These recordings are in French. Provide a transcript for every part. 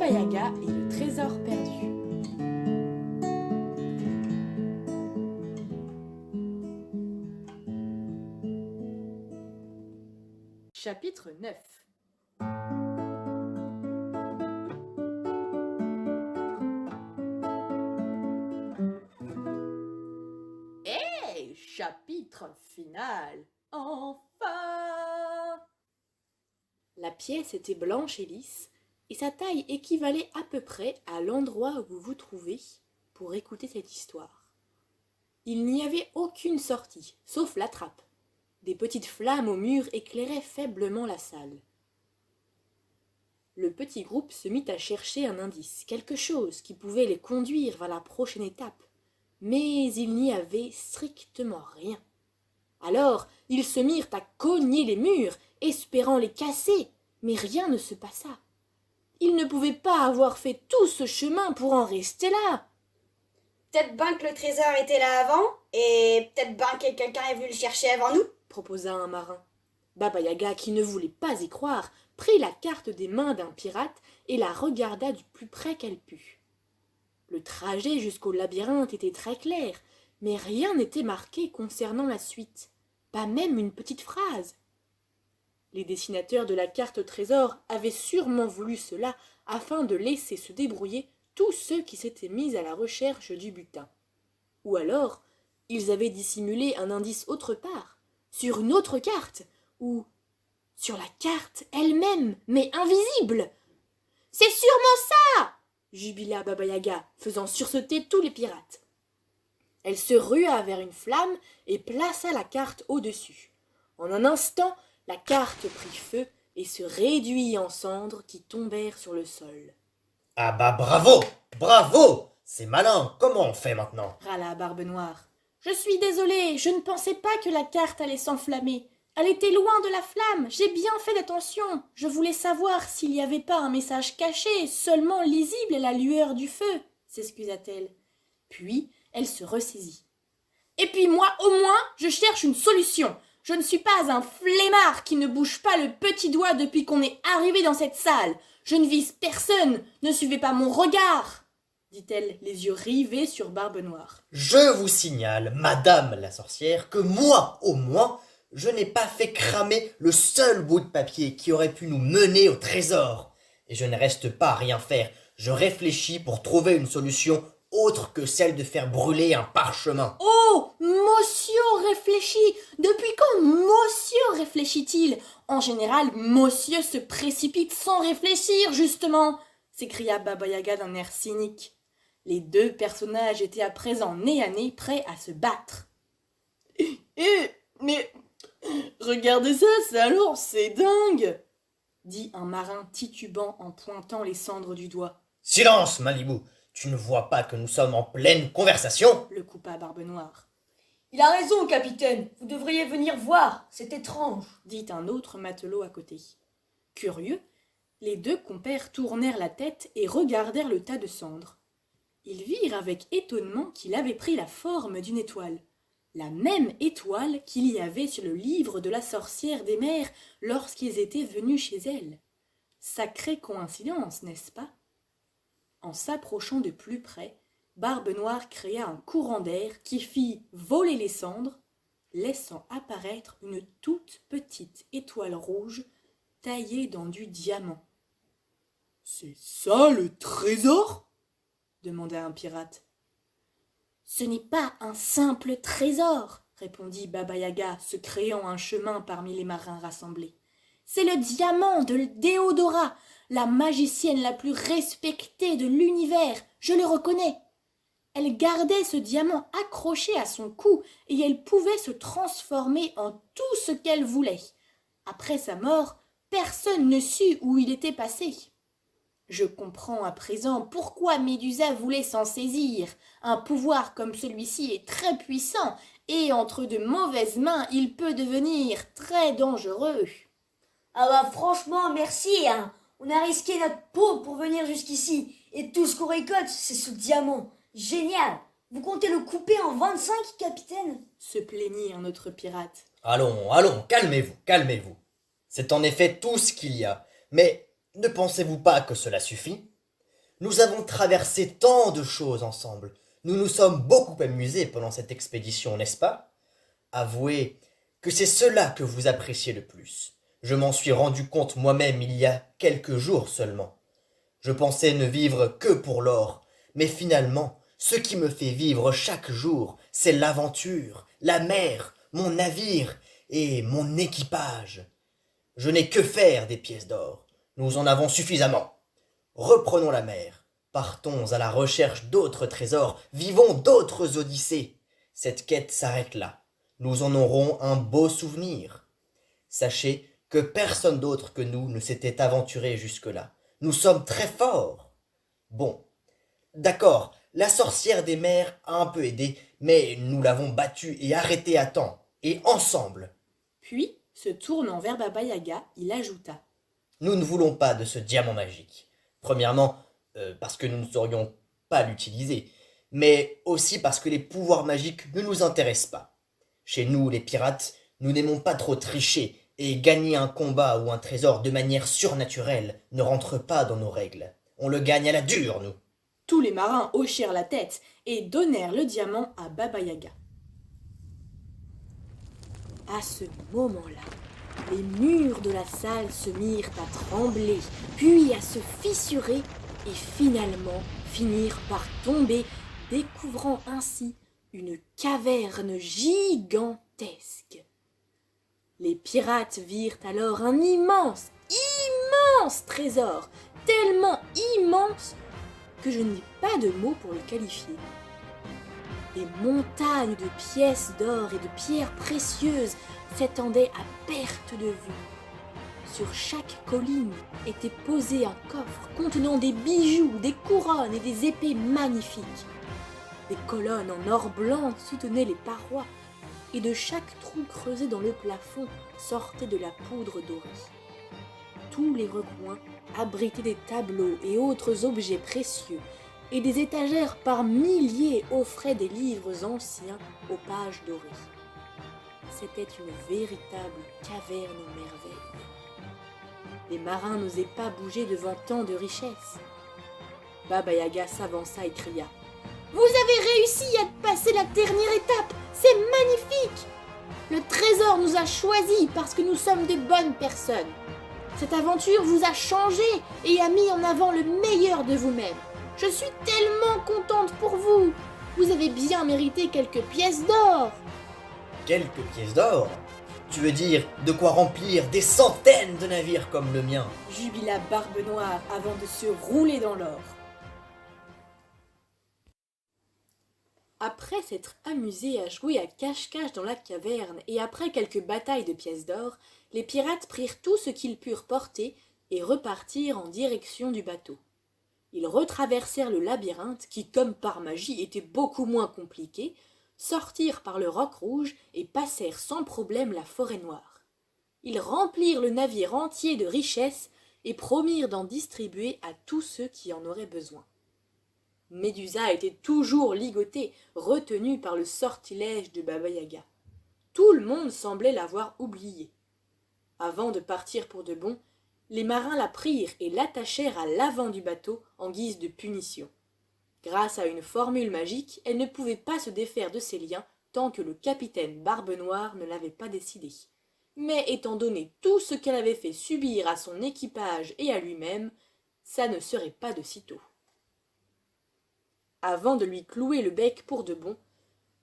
Baba Yaga et le trésor perdu. Chapitre 9. Et chapitre final. Enfin! La pièce était blanche et lisse, et sa taille équivalait à peu près à l'endroit où vous vous trouvez pour écouter cette histoire. Il n'y avait aucune sortie, sauf la trappe. Des petites flammes au mur éclairaient faiblement la salle. Le petit groupe se mit à chercher un indice, quelque chose qui pouvait les conduire vers la prochaine étape, mais il n'y avait strictement rien. Alors ils se mirent à cogner les murs, espérant les casser, mais rien ne se passa. Ils ne pouvaient pas avoir fait tout ce chemin pour en rester là. Peut-être bien que le trésor était là avant, et peut-être bien que quelqu'un est venu le chercher avant nous, proposa un marin. Baba Yaga, qui ne voulait pas y croire, prit la carte des mains d'un pirate et la regarda du plus près qu'elle put. Le trajet jusqu'au labyrinthe était très clair, mais rien n'était marqué concernant la suite, pas même une petite phrase. Les dessinateurs de la carte au trésor avaient sûrement voulu cela afin de laisser se débrouiller tous ceux qui s'étaient mis à la recherche du butin. Ou alors, ils avaient dissimulé un indice autre part, sur une autre carte, ou sur la carte elle-même, mais invisible. « C'est sûrement ça !» jubila Baba Yaga, faisant sursauter tous les pirates. Elle se rua vers une flamme et plaça la carte au-dessus. En un instant, la carte prit feu et se réduit en cendres qui tombèrent sur le sol. « Ah bah bravo, bravo! C'est malin, comment on fait maintenant ?» râla Barbe Noire. « Je suis désolée, je ne pensais pas que la carte allait s'enflammer. Elle était loin de la flamme, j'ai bien fait d'attention. Je voulais savoir s'il n'y avait pas un message caché, seulement lisible à la lueur du feu, s'excusa-t-elle. Puis elle se ressaisit. Et puis moi, au moins, je cherche une solution. Je ne suis pas un flemmard qui ne bouge pas le petit doigt depuis qu'on est arrivé dans cette salle. Je ne vise personne, ne suivez pas mon regard, dit-elle, les yeux rivés sur Barbe Noire. « Je vous signale, madame la sorcière, que moi, au moins, je n'ai pas fait cramer le seul bout de papier qui aurait pu nous mener au trésor. Et je ne reste pas à rien faire. Je réfléchis pour trouver une solution autre que celle de faire brûler un parchemin. »« Oh, monsieur réfléchit. Depuis quand monsieur réfléchit-il ? En général, monsieur se précipite sans réfléchir, justement, s'écria Baba Yaga d'un air cynique. Les deux personnages étaient à présent nez à nez, prêts à se battre. Mais regardez ça alors, c'est dingue, dit un marin titubant en pointant les cendres du doigt. « Silence, Malibu, tu ne vois pas que nous sommes en pleine conversation ?» le coupa Barbe Noire. « Il a raison, capitaine, vous devriez venir voir, c'est étrange, » dit un autre matelot à côté. Curieux, les deux compères tournèrent la tête et regardèrent le tas de cendres. Ils virent avec étonnement qu'il avait pris la forme d'une étoile. La même étoile qu'il y avait sur le livre de la sorcière des mers lorsqu'ils étaient venus chez elle. Sacrée coïncidence, n'est-ce pas ? En s'approchant de plus près, Barbe Noire créa un courant d'air qui fit voler les cendres, laissant apparaître une toute petite étoile rouge taillée dans du diamant. « C'est ça le trésor ?» demanda un pirate. « Ce n'est pas un simple trésor, » répondit Baba Yaga, se créant un chemin parmi les marins rassemblés. « C'est le diamant de Déodora, la magicienne la plus respectée de l'univers, je le reconnais. Elle gardait ce diamant accroché à son cou et elle pouvait se transformer en tout ce qu'elle voulait. Après sa mort, personne ne sut où il était passé. Je comprends à présent pourquoi Médusa voulait s'en saisir. Un pouvoir comme celui-ci est très puissant et entre de mauvaises mains, il peut devenir très dangereux. » Ah bah franchement, merci, hein. On a risqué notre peau pour venir jusqu'ici, et tout ce qu'on récolte, c'est ce diamant. Génial. Vous comptez le couper en 25, capitaine ? se plaignit un autre pirate. « Allons, calmez-vous, calmez-vous. C'est en effet tout ce qu'il y a. Mais ne pensez-vous pas que cela suffit ? Nous avons traversé tant de choses ensemble. Nous nous sommes beaucoup amusés pendant cette expédition, n'est-ce pas? Avouez que c'est cela que vous appréciez le plus. Je m'en suis rendu compte moi-même il y a quelques jours seulement. Je pensais ne vivre que pour l'or, mais finalement, ce qui me fait vivre chaque jour, c'est l'aventure, la mer, mon navire et mon équipage. Je n'ai que faire des pièces d'or. Nous en avons suffisamment. Reprenons la mer. Partons à la recherche d'autres trésors. Vivons d'autres odyssées. Cette quête s'arrête là. Nous en aurons un beau souvenir. Sachez que personne d'autre que nous ne s'était aventuré jusque-là. Nous sommes très forts. Bon, d'accord, la sorcière des mers a un peu aidé, mais nous l'avons battue et arrêtée à temps, et ensemble. Puis, se tournant vers Baba Yaga, il ajouta. Nous ne voulons pas de ce diamant magique. Premièrement, parce que nous ne saurions pas l'utiliser, mais aussi parce que les pouvoirs magiques ne nous intéressent pas. Chez nous, les pirates, nous n'aimons pas trop tricher, et gagner un combat ou un trésor de manière surnaturelle ne rentre pas dans nos règles. On le gagne à la dure, nous. Tous les marins hochèrent la tête et donnèrent le diamant à Baba Yaga. À ce moment-là, les murs de la salle se mirent à trembler, puis à se fissurer et finalement finirent par tomber, découvrant ainsi une caverne gigantesque. Les pirates virent alors un immense trésor, tellement immense que je n'ai pas de mots pour le qualifier. Des montagnes de pièces d'or et de pierres précieuses s'étendaient à perte de vue. Sur chaque colline était posé un coffre contenant des bijoux, des couronnes et des épées magnifiques. Des colonnes en or blanc soutenaient les parois, et de chaque trou creusé dans le plafond sortait de la poudre dorée. Tous les recoins abritaient des tableaux et autres objets précieux, et des étagères par milliers offraient des livres anciens aux pages dorées. C'était une véritable caverne aux merveilles. Les marins n'osaient pas bouger devant tant de richesses. Baba Yaga s'avança et cria « Vous avez réussi à passer la dernière étape! C'est magnifique! Le trésor nous a choisis parce que nous sommes de bonnes personnes. Cette aventure vous a changé et a mis en avant le meilleur de vous-même. Je suis tellement contente pour vous! Vous avez bien mérité quelques pièces d'or! » Quelques pièces d'or? Tu veux dire de quoi remplir des centaines de navires comme le mien? Jubila Barbe Noire avant de se rouler dans l'or. Après s'être amusés à jouer à cache-cache dans la caverne et après quelques batailles de pièces d'or, les pirates prirent tout ce qu'ils purent porter et repartirent en direction du bateau. Ils retraversèrent le labyrinthe qui, comme par magie, était beaucoup moins compliqué, sortirent par le roc rouge et passèrent sans problème la forêt noire. Ils remplirent le navire entier de richesses et promirent d'en distribuer à tous ceux qui en auraient besoin. Médusa était toujours ligotée, retenue par le sortilège de Baba Yaga. Tout le monde semblait l'avoir oubliée. Avant de partir pour de bon, les marins la prirent et l'attachèrent à l'avant du bateau en guise de punition. Grâce à une formule magique, elle ne pouvait pas se défaire de ses liens tant que le capitaine Barbe Noire ne l'avait pas décidé. Mais étant donné tout ce qu'elle avait fait subir à son équipage et à lui-même, ça ne serait pas de sitôt. Avant de lui clouer le bec pour de bon,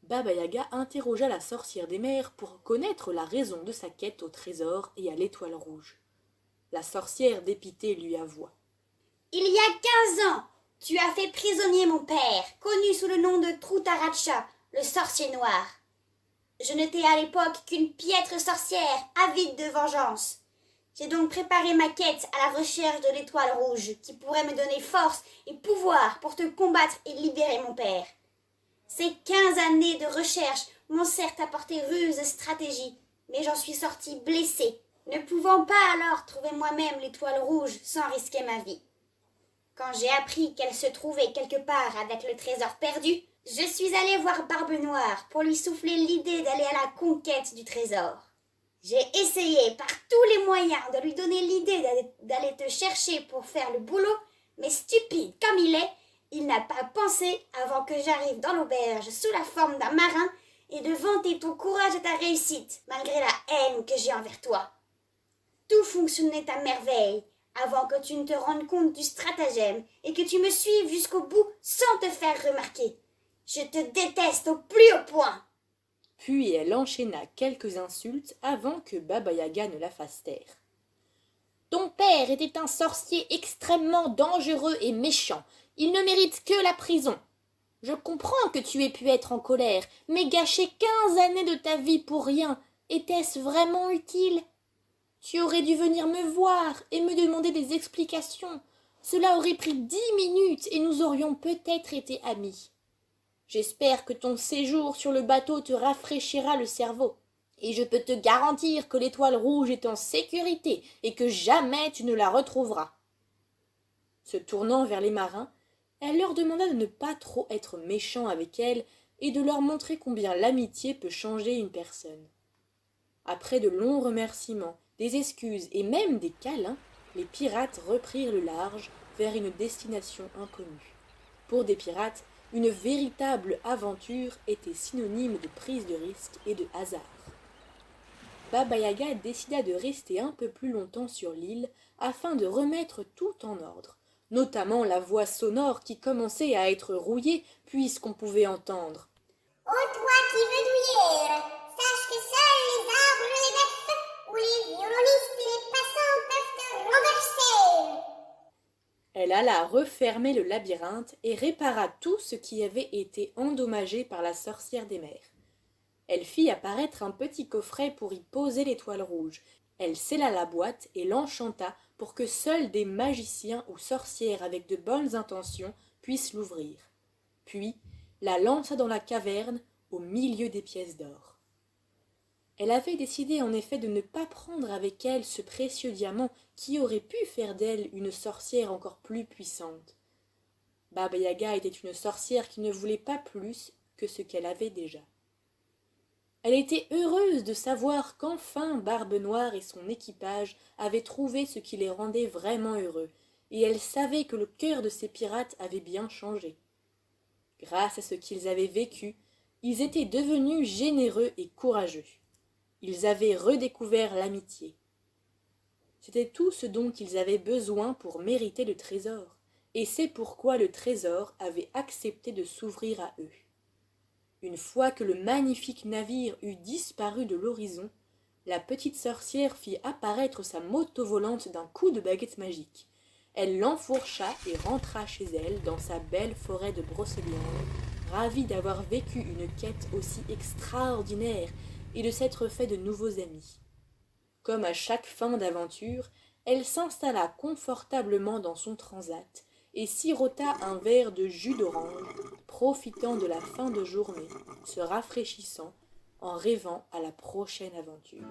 Baba Yaga interrogea la sorcière des mers pour connaître la raison de sa quête au trésor et à l'étoile rouge. La sorcière dépitée lui avoua. « Il y a 15 ans, tu as fait prisonnier mon père, connu sous le nom de Trutaracha, le sorcier noir. Je n'étais à l'époque qu'une piètre sorcière, avide de vengeance. J'ai donc préparé ma quête à la recherche de l'étoile rouge, qui pourrait me donner force et pouvoir pour te combattre et libérer mon père. Ces 15 années de recherche m'ont certes apporté ruse et stratégie, mais j'en suis sortie blessée, ne pouvant pas alors trouver moi-même l'étoile rouge sans risquer ma vie. Quand j'ai appris qu'elle se trouvait quelque part avec le trésor perdu, je suis allée voir Barbe Noire pour lui souffler l'idée d'aller à la conquête du trésor. J'ai essayé par tous les moyens de lui donner l'idée d'aller te chercher pour faire le boulot, Mais stupide comme il n'a pas pensé, avant que j'arrive dans l'auberge sous la forme d'un marin, et de vanter ton courage et ta réussite, malgré la haine que j'ai envers toi. Tout fonctionnait à merveille, avant que tu ne te rendes compte du stratagème et que tu me suives jusqu'au bout sans te faire remarquer. Je te déteste au plus haut point. Puis elle enchaîna quelques insultes avant que Baba Yaga ne la fasse taire. Ton père était un sorcier extrêmement dangereux et méchant. Il ne mérite que la prison. Je comprends que tu aies pu être en colère, mais gâcher 15 années de ta vie pour rien, était-ce vraiment utile? Tu aurais dû venir me voir et me demander des explications. Cela aurait pris 10 minutes et nous aurions peut-être été amis. J'espère que ton séjour sur le bateau te rafraîchira le cerveau. Et je peux te garantir que l'étoile rouge est en sécurité et que jamais tu ne la retrouveras. Se tournant vers les marins, elle leur demanda de ne pas trop être méchants avec elle et de leur montrer combien l'amitié peut changer une personne. Après de longs remerciements, des excuses et même des câlins, les pirates reprirent le large vers une destination inconnue. Pour des pirates, une véritable aventure était synonyme de prise de risque et de hasard. Baba Yaga décida de rester un peu plus longtemps sur l'île afin de remettre tout en ordre, notamment la voix sonore qui commençait à être rouillée puisqu'on pouvait entendre. Ô toi qui veux douiller, sache que seuls les arbres, les bêtes ou les violonistes et les passants peuvent te renverser. Elle alla refermer le labyrinthe et répara tout ce qui avait été endommagé par la sorcière des mers. Elle fit apparaître un petit coffret pour y poser l'étoile rouge. Elle scella la boîte et l'enchanta pour que seuls des magiciens ou sorcières avec de bonnes intentions puissent l'ouvrir. Puis la lança dans la caverne au milieu des pièces d'or. Elle avait décidé en effet de ne pas prendre avec elle ce précieux diamant qui aurait pu faire d'elle une sorcière encore plus puissante. Baba Yaga était une sorcière qui ne voulait pas plus que ce qu'elle avait déjà. Elle était heureuse de savoir qu'enfin Barbe Noire et son équipage avaient trouvé ce qui les rendait vraiment heureux, et elle savait que le cœur de ces pirates avait bien changé. Grâce à ce qu'ils avaient vécu, ils étaient devenus généreux et courageux. Ils avaient redécouvert l'amitié. C'était tout ce dont ils avaient besoin pour mériter le trésor, et c'est pourquoi le trésor avait accepté de s'ouvrir à eux. Une fois que le magnifique navire eut disparu de l'horizon, la petite sorcière fit apparaître sa moto volante d'un coup de baguette magique. Elle l'enfourcha et rentra chez elle dans sa belle forêt de brocéliande, ravie d'avoir vécu une quête aussi extraordinaire et de s'être fait de nouveaux amis. Comme à chaque fin d'aventure, elle s'installa confortablement dans son transat et sirota un verre de jus d'orange, profitant de la fin de journée, se rafraîchissant, en rêvant à la prochaine aventure.